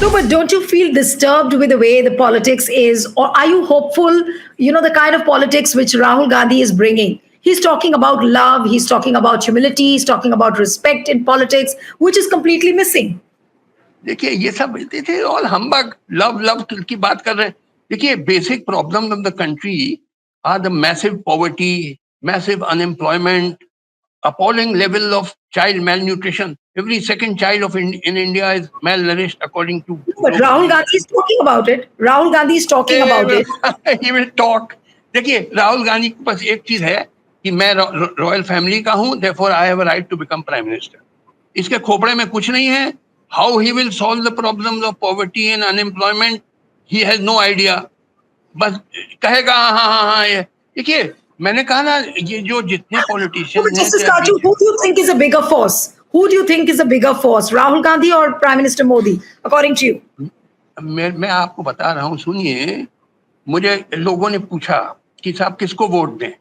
No, but don't you feel disturbed with the way the politics is, or are you hopeful? You know, the kind of politics which Rahul Gandhi is bringing. He's talking about love, he's talking about humility, he's talking about respect in politics, which is completely missing. देखिए ये सब देखिए all हम्बग love love की बात कर रहे हैं. देखिए basic problem of the country are the massive poverty, massive unemployment, appalling level of child malnutrition. Every second child in India is malnourished according to. But Rahul Gandhi is talking about it. Rahul Gandhi is talking about it. He will talk. देखिए राहुल गांधी के पास एक चीज है कि मैं royal family का हूं, therefore I have a right to become prime minister. इसके खोपड़े में कुछ नहीं है. How he will solve the problems of poverty and unemployment, he has no idea. बस कहेगा हाँ. ये देखिए मैंने कहा ना, ये जो जितने पॉलिटिशियन हैं, who do you think is a bigger force? Who do you think is a bigger force, Rahul Gandhi or Prime Minister Modi, according to you? मैं आपको बता रहा हूँ, सुनिए. मुझे लोगों ने पूछा कि साहब किसको वोट दें.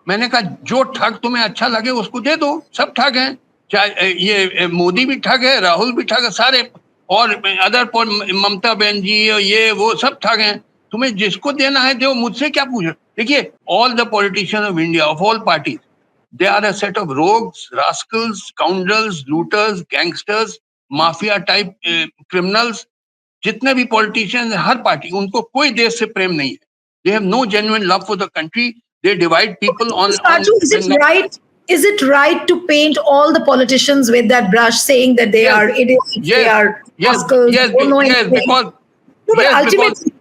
मैंने कहा जो ठग तुम्हें अच्छा लगे उसको दे दो. सब ठग हैं, चाहे ये मोदी भी ठग है, राहुल भी ठग है, सारे और अदर ममता बनर्जी ये वो सब ठग हैं. तुम्हें जिसको देना है दो, मुझसे क्या पूछो. देखिए all the politician of India of all parties, they are a set of rogues, rascals, scoundrels, looters, gangsters, mafia type criminals. जितने भी पॉलिटिशियन हर पार्टी, उनको कोई देश से प्रेम नहीं है. They have no genuine love for the country. They divide people on. Is it right to paint all the politicians with that brush, saying that they are idiots, they are rascals, don't know anything? Because ultimately,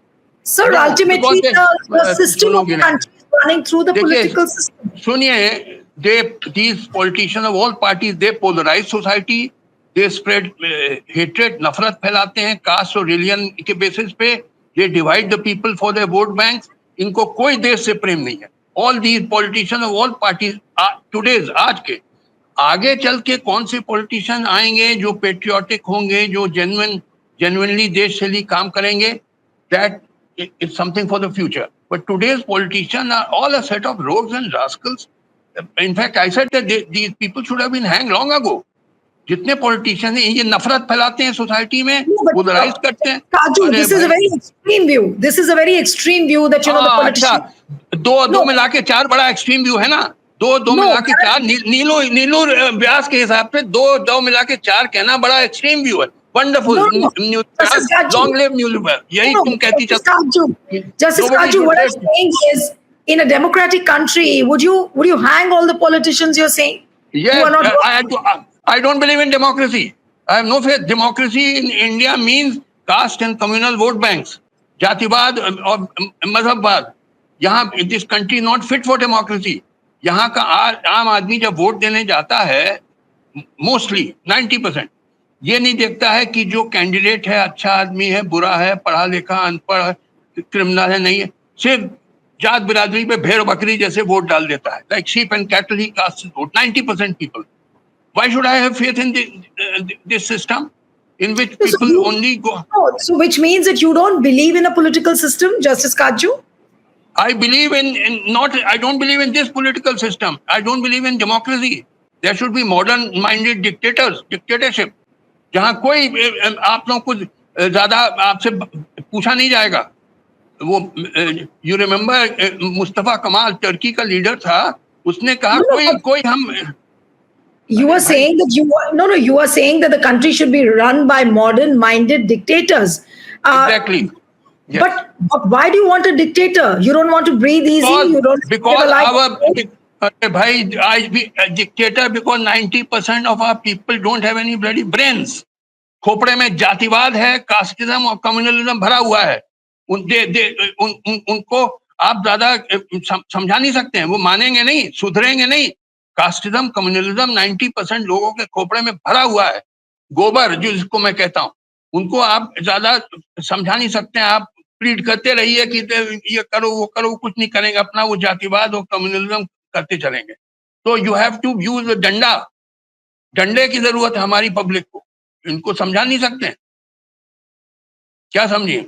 sir, ultimately the system of the country is running through the political system. सुनिए, these politicians of all parties, they polarize society, they spread hatred, नफरत फैलाते हैं cast और religion के basis पे. they divide the people for their vote banks. इनको कोई देश से प्रेम नहीं है. all these politicians of all parties today's आज के, आगे चल के कौन से पॉलिटिशियन आएंगे जो पेट्रियोटिक होंगे, जो genuinely देश के लिए काम करेंगे, that is something for the future. But today's politicians are all a set of rogues and rascals. In fact, I said that these people should have been hanged long ago. जितने politician हैं ये नफरत फैलाते हैं society में, polarise करते हैं. This is a very extreme view. This is a very extreme view that you know the politicians. दो मिला के चार बड़ा एक्सट्रीम व्यू है ना. दो मिला के चार, नीलू व्यास के हिसाब से दो मिला के चार कहना बड़ा एक्सट्रीम व्यू है. Wonderful. Long live New Liberal. यही तुम कहती चलती. Justice Kaju, what I'm saying is, in a democratic country, would you hang all the politicians you're saying? Yes, I don't believe in democracy. I have no faith. Democracy in India means caste and communal vote banks. जातिवाद और मजहबवाद. यहाँ this country is not fit for democracy. यहाँ का आम आदमी जब vote देने जाता है, मोस्टली 90%, ये नहीं देखता है कि जो कैंडिडेट है अच्छा आदमी है, बुरा है, पढ़ा लिखा, अनपढ़, क्रिमिनल है, नहीं है. सिर्फ जात बिरादरी पे भेड़ बकरी जैसे वोट डाल देता है. Like sheep and cattle he casts his vote. 90% people. Why should I have faith in this system in which people only go? So which means that you don't believe in a political system, Justice Kaju? I believe I don't believe in this political system. I don't believe in democracy. There should be modern-minded dictatorship. जहाँ कोई आप लोगों को ज्यादा आपसे पूछा नहीं जाएगा. वो you remember मुस्तफा कमाल टर्की का लीडर था, उसने कहा कोई हम. You are saying that you are saying that the country should be run by modern-minded dictators. Exactly. Yes. But why do you want a dictator? You don't want to breathe easy. Because I be a dictator because 90% of our people don't have any bloody brains. Khopde में जातिवाद है, casteism और communalism भरा हुआ है. उनको आप ज्यादा समझा नहीं सकते हैं. वो मानेंगे नहीं, सुधरेंगे नहीं. कास्टिज्म, कम्युनलिज्म 90% लोगों के खोपड़े में भरा हुआ है. गोबर जिसको मैं कहता हूँ, उनको आप ज्यादा समझा नहीं सकते हैं. आप प्लीड करते रहिए कि ये करो वो करो, कुछ नहीं करेंगे. अपना वो जातिवाद और कम्युनलिज्म करते चलेंगे. तो यू हैव टू यूज डंडे की जरूरत है हमारी पब्लिक को. इनको समझा नहीं सकते हैं. क्या समझिए?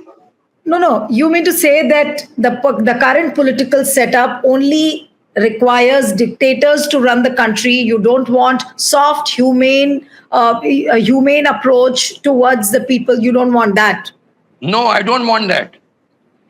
No. You mean to say that the current political setup only requires dictators to run the country. You don't want soft, a humane approach towards the people. You don't want that. No, I don't want that,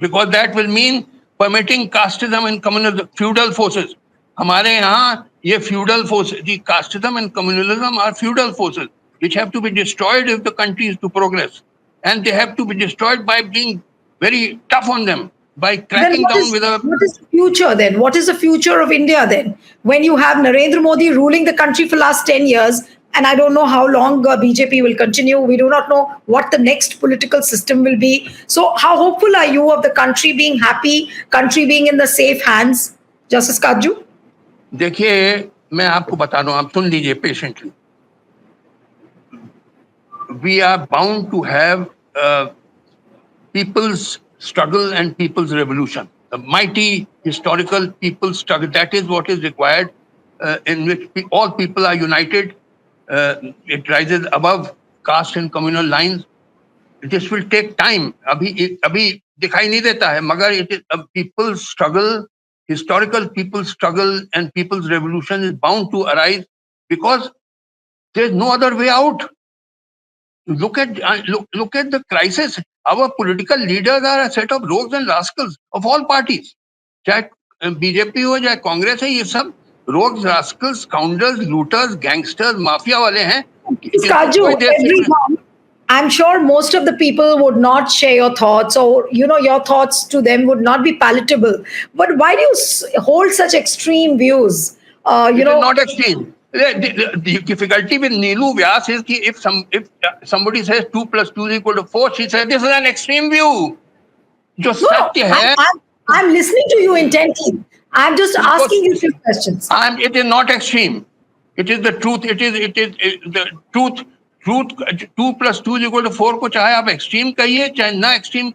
because that will mean permitting casteism and communalism, feudal forces. हमारे यहाँ ये feudal forces, the casteism and communalism are feudal forces which have to be destroyed if the country is to progress, and they have to be destroyed by being very tough on them, by Then cracking down with a. what is the future then? What is the future of India then? When you have Narendra Modi ruling the country for last 10 years, and I don't know how long BJP will continue. We do not know what the next political system will be. So how hopeful are you of the country being happy, country being in the safe hands? Justice Kaju? देखिए, मैं आपको बता दूं, आप सुन लीजिए patiently. We are bound to have people's struggle and people's revolution. A mighty historical people's struggle. That is what is required, in which all people are united. It rises above caste and communal lines. This will take time. अभी दिखाई नहीं देता है, मगर it is a people's struggle, historical people's struggle and people's revolution is bound to arise, because there is no other way out. Look at the crisis. Our political leaders are a set of rogues and rascals of all parties. चाहे BJP हो चाहे कांग्रेस है, ये सब rogues, rascals, scoundrels, looters, gangsters, mafia वाले हैं. Kaju, everyone, I'm sure most of the people would not share your thoughts, or your thoughts to them would not be palatable. But why do you hold such extreme views? It is not extreme. The difficulty with Neelu Vyas is that if somebody says 2 + 2 = 4, she says this is an extreme view. जो सत्य है. I'm listening to you intently. I'm just asking you few questions. It is not extreme. It is the truth. It is the truth. 2 + 2 = 4 को चाहे आप extreme कहिए चाहे ना extreme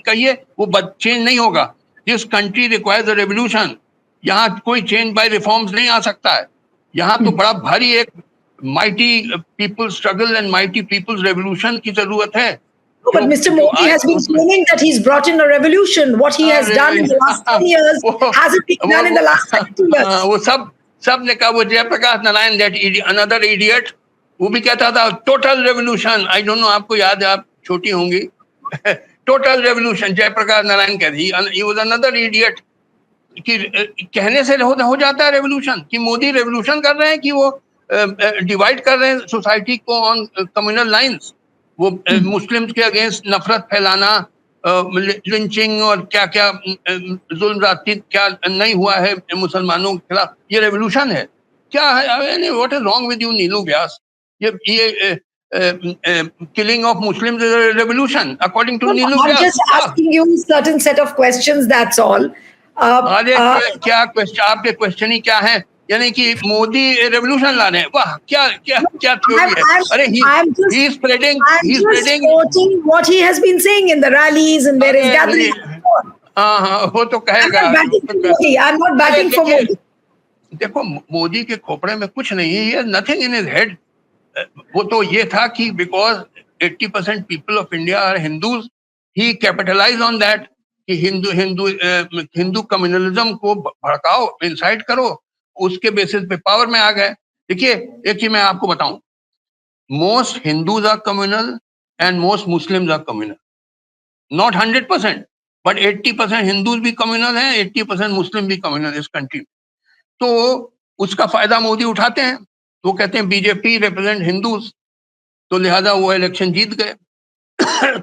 कहिए, वो change नहीं होगा. This country requires a revolution. यहाँ कोई change by reforms नहीं आ सकता है. यहाँ तो बड़ा भारी एक mighty people's struggle and mighty people's revolution की जरूरत है. But Mr. Modi has been claiming that he's brought in a revolution. What he has done in the last 10 years hasn't been done in the last 2 years. वो सब ने कहा, वो Jayaprakash Narayan, that another idiot, वो भी कहता था total revolution. I don't know, आपको याद है, आप छोटी होंगी. Total revolution, जयप्रकाश नारायण कहती. He was another idiot. कि कहने से हो जाता है रेवोल्यूशन, कि मोदी रेवोल्यूशन कर रहे हैं, कि वो डिवाइड कर रहे हैं सोसाइटी को ऑन कम्युनल लाइंस. वो मुस्लिम्स के अगेंस्ट नफरत फैलाना, लिंचिंग और क्या क्या जुल्म ज्यादती क्या नहीं हुआ है मुसलमानों के खिलाफ, ये रेवोल्यूशन है क्या है? What is wrong with you Neelu Vyas? ये killing of Muslims is a revolution according to Neelu Vyas. I'm just asking you certain set of questions, that's all. क्या क्वेश्चन, आपके क्वेश्चन ही क्या है? यानी कि मोदी रेवोल्यूशन ला रहे हैं, वाह क्या क्या क्या थ्योरी है? अरे he is spreading quoting what he has been saying in the rallies and various gatherings. हाँ, वो तो कहेगा. I'm not batting for Modi. देखो, मोदी के खोपड़े में कुछ नहीं है. He has nothing in his head. वो तो ये था कि because 80% people of India are Hindus, he capitalized on that. कि हिंदू कम्युनलिज्म को भड़काओ, इंसाइट करो, उसके बेसिस पे पावर में आ गए. देखिए, एक चीज मैं आपको बताऊं, most Hindus are communal and most Muslims are communal. Not 100%, but 80% Hindus भी कम्युनल हैं, 80% मुस्लिम भी कम्युनल इस कंट्री में. तो उसका फायदा मोदी उठाते हैं. वो कहते हैं बीजेपी रिप्रेजेंट हिंदूज, तो लिहाजा वो इलेक्शन जीत गए.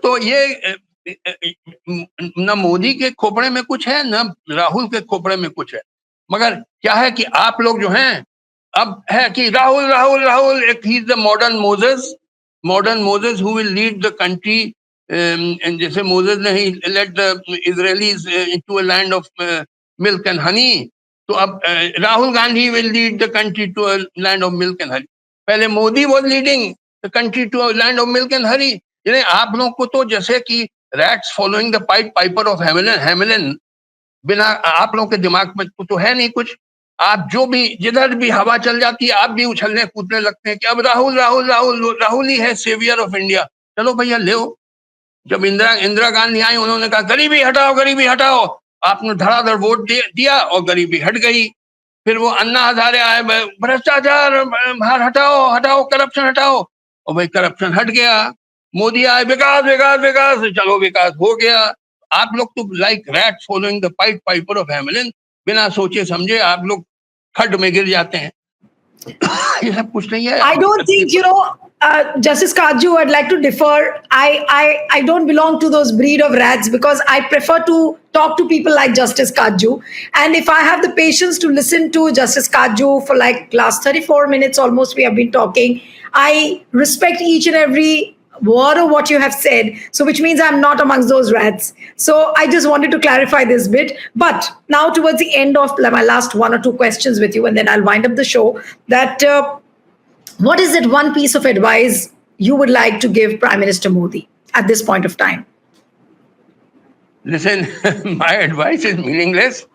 तो ये न मोदी के खोपड़े में कुछ है, न राहुल के खोपड़े में कुछ है. मगर क्या है कि आप लोग जो हैं, अब है कि Rahul Rahul Rahul, he is the modern Moses who will lead the country. जैसे मोजेस ने ही led the Israelites into a land of milk and honey, तो अब Rahul Gandhi will lead the country to a land of milk and honey. पहले Modi was leading the country to a land of milk and honey. यानी आप लोग को तो जैसे कि rats following the Piper of हेमिलन, बिना आप लोगों के दिमाग में तो है नहीं कुछ. आप जो भी जिधर भी हवा चल जाती है, आप भी उछलने कूदने लगते हैं कि अब राहुल राहुल राहुल राहुल ही है सेवियर ऑफ इंडिया. चलो भैया ले. जब इंदिरा गांधी आई, उन्होंने कहा गरीबी हटाओ गरीबी हटाओ, आपने धड़ाधड़ वोट दिया और गरीबी हट गई. फिर वो अन्ना हजारे आए, भ्रष्टाचार हटाओ, करप्शन हटाओ, और भाई करप्शन हट गया। मोदी आए, विकास विकास विकास, चलो विकास हो गया। आप लोग तो like rats following the point piper of Hamelin, बिना सोचे समझे आप लोग खड्ड में गिर जाते हैं। ये सब कुछ नहीं है। I don't think, Justice Kaju, I'd like to differ. I don't belong to those breed of rats because I prefer to talk to people like Justice Kaju. And if I have the patience to listen to Justice Kaju for like last 34 minutes almost, we have been talking. I respect each and every word of what you have said. So, which means I'm not amongst those rats. So, I just wanted to clarify this bit. But now, towards the end of my last one or two questions with you, and then I'll wind up the show, that what is it one piece of advice you would like to give Prime Minister Modi at this point of time? Listen, my advice is meaningless.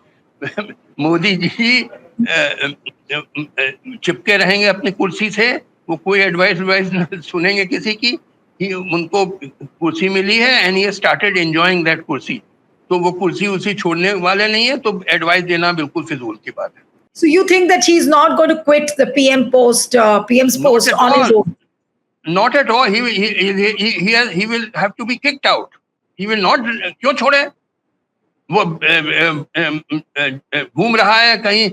Modi ji चिपके रहेंगे अपनी कुर्सी से, वो कोई advice सुनेंगे किसी की। उनको कुर्सी मिली है and he started enjoying that कुर्सी, तो वो कुर्सी उसी छोड़ने वाले नहीं है, तो एडवाइस देना बिल्कुल फिजूल की बात है। So you think that he's not going to quit the PM's post on his own? Not at all. He will have to be kicked out. He will not. क्यों छोड़े? वो घूम रहा है, कहीं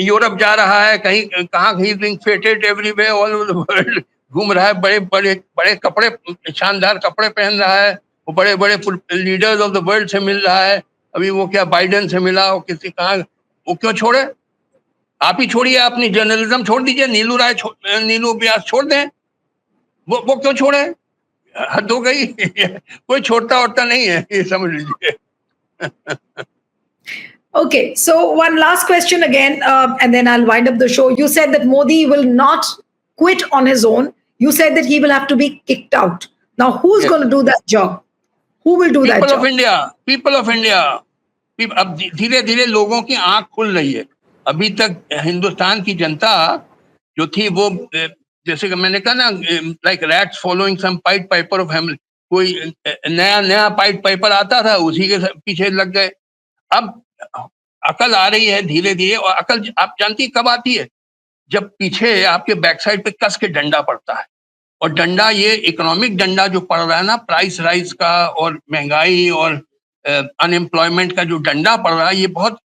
यूरोप जा रहा है, कहीं कहाँ, he is being feted everywhere all over the world. घूम रहा है, बड़े कपड़े, शानदार कपड़े पहन रहा है, वो बड़े लीडर्स ऑफ द वर्ल्ड से मिल रहा है। अभी वो क्या बाइडेन से मिला, वो किसी कहाँ, वो क्यों छोड़े? आप ही छोड़िए, अपनी जर्नलिज्म छोड़ दीजिए, नीलू व्यास छोड़ दें, वो क्यों छोड़े? हद हो गई। कोई छोड़ता नहीं है, ये समझ लीजिए। Okay, so one last question again, and then I'll wind up the show. You said that Modi will not quit on his own. You said that he will have to be kicked out. Now, who's Yes. going to do that job? Who will do that job? People of India. अब धीरे धीरे लोगों की आंख खुल रही है। अभी तक हिंदुस्तान की जनता जो थी वो, जैसे कि मैंने कहा ना, like rats following some pied piper of Hamelin, कोई नया पाइट पाइपर आता था, उसी के पीछे लग गए। अब अकल आ रही है धीरे धीरे, और अकल आप जानती है कब आती है? जब पीछे आपके बैक साइड पे कस के डंडा पड़ता है। और डंडा, ये इकोनॉमिक डंडा जो पड़ रहा है ना, प्राइस राइज का और महंगाई और अनएम्प्लॉयमेंट का जो डंडा पड़ रहा है, ये बहुत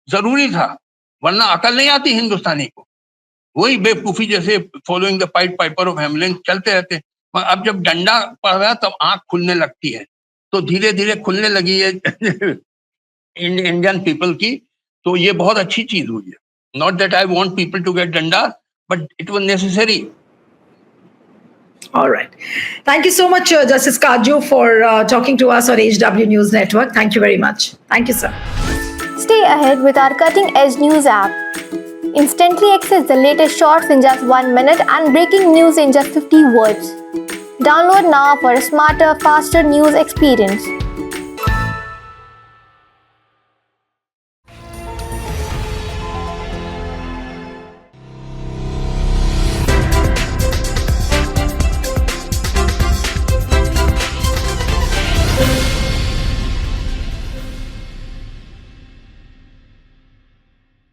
जरूरी था, वरना अकल नहीं आती हिंदुस्तानी को। वही बेवकूफी जैसे following the point piper of Hamelin चलते रहते। अब जब डंडा पड़ रहा है तब आंख खुलने लगती है, तो धीरे धीरे खुलने लगी है इंडियन पीपल की, तो ये बहुत अच्छी चीज हुई है। Not that I want people to get डंडा, but it was necessary. All right. Thank you so much, Justice Kaju, for talking to us on HW News Network. Thank you very much. Thank you, sir. Stay ahead with our cutting-edge news app. Instantly access the latest shorts in just 1 minute and breaking news in just 50 words. Download now for a smarter, faster news experience.